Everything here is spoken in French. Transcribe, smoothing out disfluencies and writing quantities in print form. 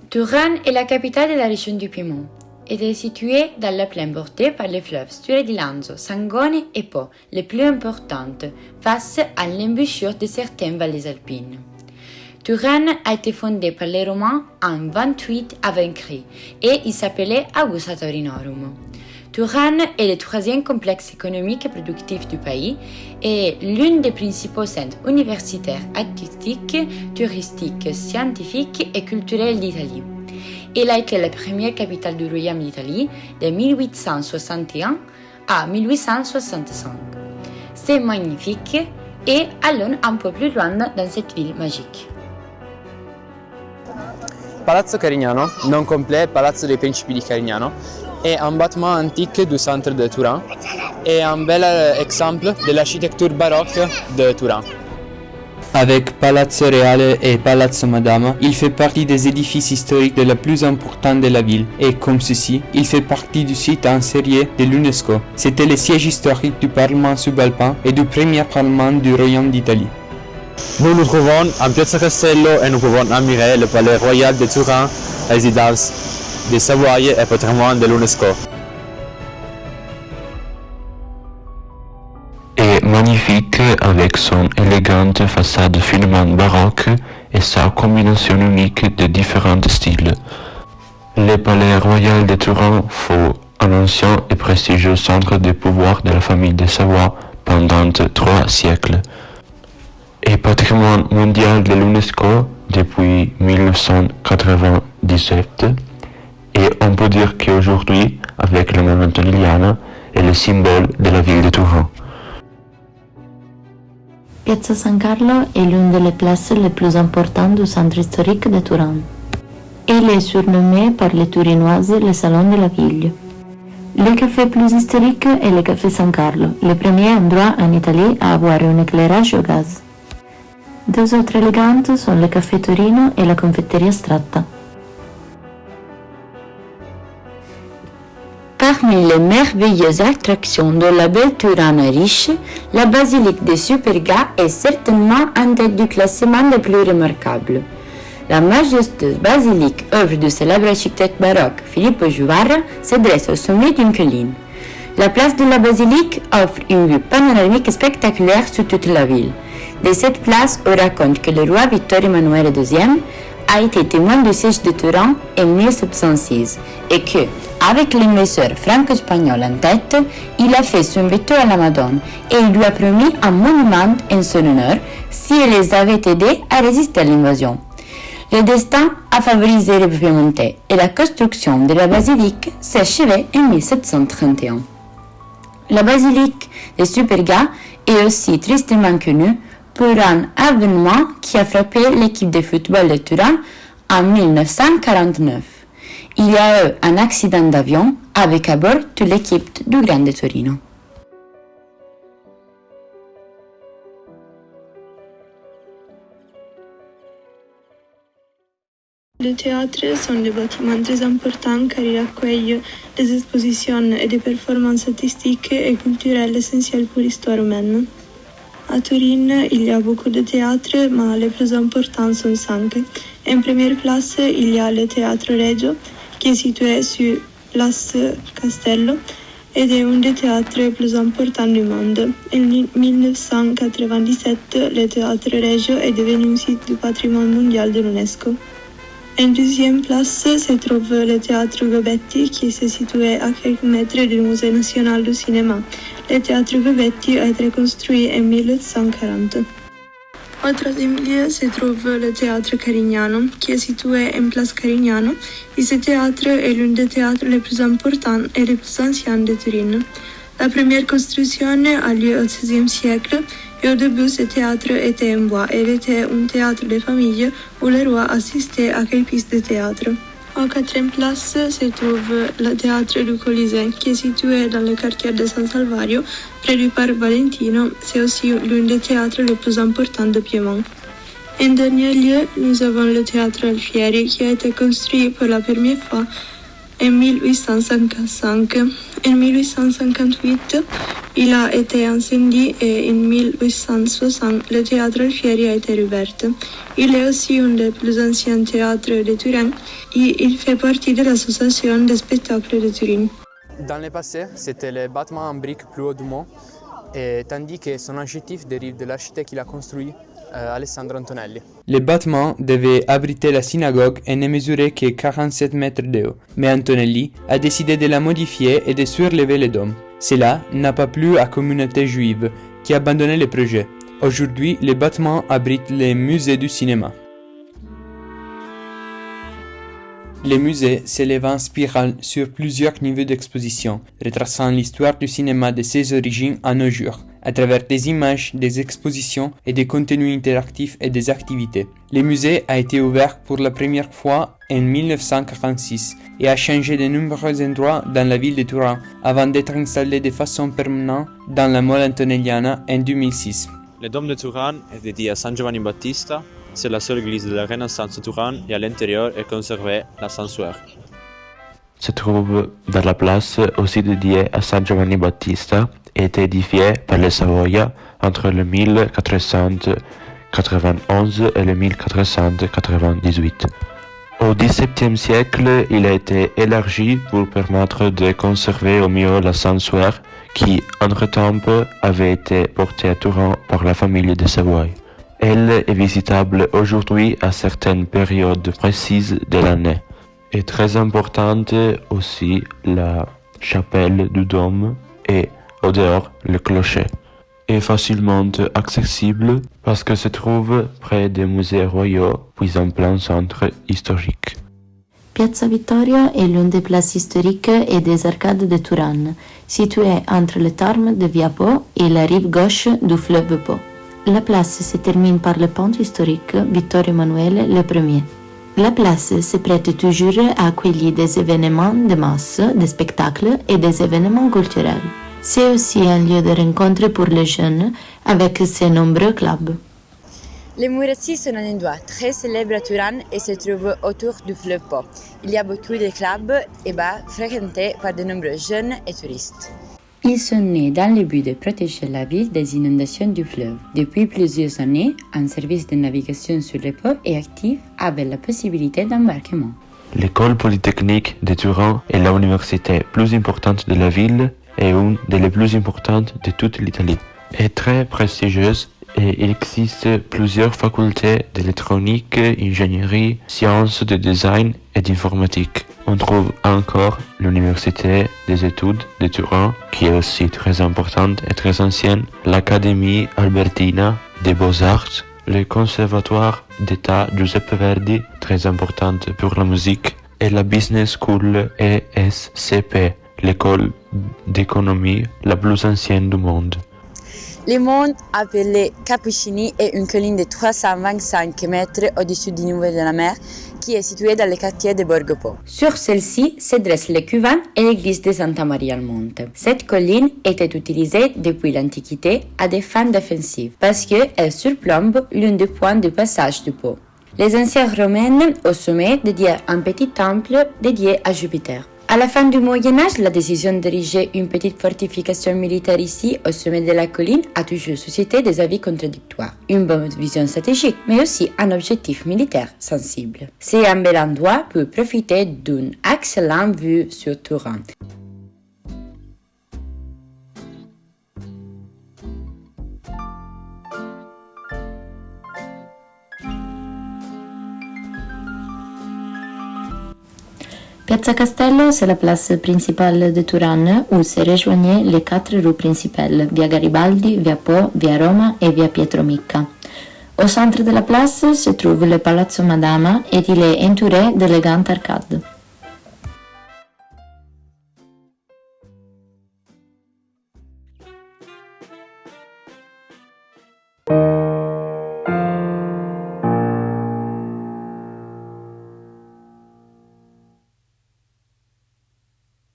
Turin est la capitale de la région du Piémont. Elle est située dans la plaine bordée par les fleuves Sture di Lanzo, Sangone et Po, les plus importantes, face à l'embouchure de certaines vallées alpines. Turin a été fondée par les Romains en 28 avant Christ et il s'appelait Augusta Taurinorum. Turin est le troisième complexe économique et productif du pays et l'une des principaux centres universitaires, artistiques, touristiques, scientifiques et culturels d'Italie. Elle a été la première capitale du Royaume d'Italie de 1861 à 1865. C'est magnifique et allons un peu plus loin dans cette ville magique. Palazzo Carignano, nom complet Palazzo dei Principi di Carignano, est un bâtiment antique du centre de Turin et un bel exemple de l'architecture baroque de Turin. Avec Palazzo Reale et Palazzo Madama, il fait partie des édifices historiques les plus importants de la ville et comme ceci, il fait partie du site inséré de l'UNESCO. C'était le siège historique du Parlement subalpin et du premier Parlement du Royaume d'Italie. Nous nous trouvons en Piazza Castello et nous pouvons admirer le palais royal de Turin, résidence des Savoie et patrimoine de l'UNESCO. Est magnifique avec son élégante façade finement baroque et sa combinaison unique de différents styles. Le palais royal de Turin fut un ancien et prestigieux centre de pouvoir de la famille de Savoie pendant 3 siècles. Et patrimoine mondial de l'UNESCO depuis 1997 et on peut dire qu'aujourd'hui, avec le Monumento Liliana, est le symbole de la ville de Turin. Piazza San Carlo est l'une des places les plus importantes du centre historique de Turin. Elle est surnommée par les Turinoises le salon de la ville. Le café plus historique est le café San Carlo, le premier endroit en Italie à avoir un éclairage au gaz. Deux autres élégantes sont le café Torino et la confetteria Stratta. Parmi les merveilleuses attractions de la belle Turin riche, la basilique de Superga est certainement en tête du classement des plus remarquables. La majestueuse basilique, œuvre du célèbre architecte baroque Filippo Juvarra, se dresse au sommet d'une colline. La place de la basilique offre une vue panoramique spectaculaire sur toute la ville. De cette place, on raconte que le roi Victor Emmanuel II a été témoin du siège de Turin en 1706 et que, avec l'investisseur franco-espagnol en tête, il a fait son veto à la Madone et il lui a promis un monument en son honneur si elle les avait aidés à résister à l'invasion. Le destin a favorisé les Piémontais et la construction de la basilique s'est achevée en 1731. La basilique de Superga est aussi tristement connue pour un événement qui a frappé l'équipe de football de Turin en 1949. Il y a eu un accident d'avion avec à bord toute l'équipe du Grande Torino. Les théâtres sont des bâtiments très importants car ils accueillent des expositions et des performances artistiques et culturelles essentielles pour l'histoire humaine. À Turin, il y a beaucoup de théâtres, mais les plus importants sont 5. En première place, il y a le Théâtre Regio, qui est situé sur Place Castello et est un des théâtres les plus importants du monde. En 1997, le Théâtre Regio est devenu un site du patrimoine mondial de l'UNESCO. En deuxième place se trouve le Théâtre Gobetti, qui se situe à quelques mètres du Musée national du cinéma. Le Théâtre Gobetti a été construit en 1940. Au troisième lieu se trouve le Théâtre Carignano, qui est situé en place Carignano, et ce théâtre est l'un des théâtres les plus importants et les plus anciens de Turin. La première construction a lieu au XVIe siècle, et au début ce théâtre était en bois. Il était un théâtre de famille où le roi assistait à quelques pièces de théâtre. En quatrième place se trouve le théâtre du Colisée, qui est situé dans le quartier de San Salvario, près du parc Valentino. C'est aussi l'un des théâtres les plus importants de Piémont. En dernier lieu, nous avons le théâtre Alfieri, qui a été construit pour la première fois en 1855 En 1858, il a été incendié et en 1860, le théâtre Alfieri a été rouvert. Il est aussi un des plus anciens théâtres de Turin et il fait partie de l'association des spectacles de Turin. Dans le passé, c'était le bâtiment en briques plus haut du monde, et tandis que son adjectif dérive de l'architecte qui l'a construit, Alessandro Antonelli. Le bâtiment devait abriter la synagogue et ne mesurait que 47 mètres de haut, mais Antonelli a décidé de la modifier et de surlever le dôme. Cela n'a pas plu à la communauté juive, qui a abandonné le projet. Aujourd'hui, le bâtiment abrite le musée du cinéma. Le musée s'élève en spirale sur plusieurs niveaux d'exposition, retraçant l'histoire du cinéma de ses origines à nos jours, à travers des images, des expositions et des contenus interactifs et des activités. Le musée a été ouvert pour la première fois en 1946 et a changé de nombreux endroits dans la ville de Turin avant d'être installé de façon permanente dans la Mole Antonelliana en 2006. Le dôme de Turin est dédié à San Giovanni Battista. C'est la seule église de la Renaissance de Turin et à l'intérieur est conservé l'ascenseur. Se trouve dans la place aussi dédiée à San Giovanni Battista et été édifié par les Savoia entre le 1491 et le 1498. Au XVIIe siècle, il a été élargi pour permettre de conserver au mieux l'ascenseur qui, entre-temps, avait été porté à Turin par la famille de Savoie. Elle est visitable aujourd'hui à certaines périodes précises de l'année. Est très importante aussi la chapelle du dôme et au dehors le clocher. Est facilement accessible parce que se trouve près des musées royaux puis en plein centre historique. Piazza Vittorio est l'une des places historiques et des arcades de Turin, située entre le tarme de Via Po et la rive gauche du fleuve Po. La place se termine par le pont historique Vittorio Emanuele I. La place se prête toujours à accueillir des événements de masse, des spectacles et des événements culturels. C'est aussi un lieu de rencontre pour les jeunes avec ses nombreux clubs. Les Murassi sont un endroit très célèbre à Turin et se trouve autour du fleuve Po. Il y a beaucoup de clubs et bars fréquentés par de nombreux jeunes et touristes. Ils sont nés dans le but de protéger la ville des inondations du fleuve. Depuis plusieurs années, un service de navigation sur le pont est actif avec la possibilité d'embarquement. L'école polytechnique de Turin est l'université plus importante de la ville et une des plus importantes de toute l'Italie. Est très prestigieuse et il existe plusieurs facultés d'électronique, ingénierie, sciences de design et d'informatique. On trouve encore l'Université des études de Turin, qui est aussi très importante et très ancienne, l'Académie Albertina des Beaux-Arts, le Conservatoire d'État Giuseppe Verdi, très importante pour la musique, et la Business School ESCP, l'école d'économie la plus ancienne du monde. Le monde appelé Cappuccini est une colline de 325 mètres au-dessus du niveau de la mer qui est située dans le quartier de Borgo Po. Sur celle-ci se dressent le couvent et l'église de Santa Maria al Monte. Cette colline était utilisée depuis l'Antiquité à des fins défensives parce qu'elle surplombe l'un des points de passage du Po. Les anciens Romains au sommet dédiaient un petit temple dédié à Jupiter. À la fin du Moyen-Âge, la décision d'ériger une petite fortification militaire ici, au sommet de la colline, a toujours suscité des avis contradictoires. Une bonne vision stratégique, mais aussi un objectif militaire sensible. C'est un bel endroit pour profiter d'une excellente vue sur Turin. Piazza Castello, c'est la place principale de Turin où se rejoignaient les 4 rues principales, via Garibaldi, via Po, via Roma et via Pietro Micca. Au centre de la place se trouve le Palazzo Madama et il est entouré d'élégantes arcades.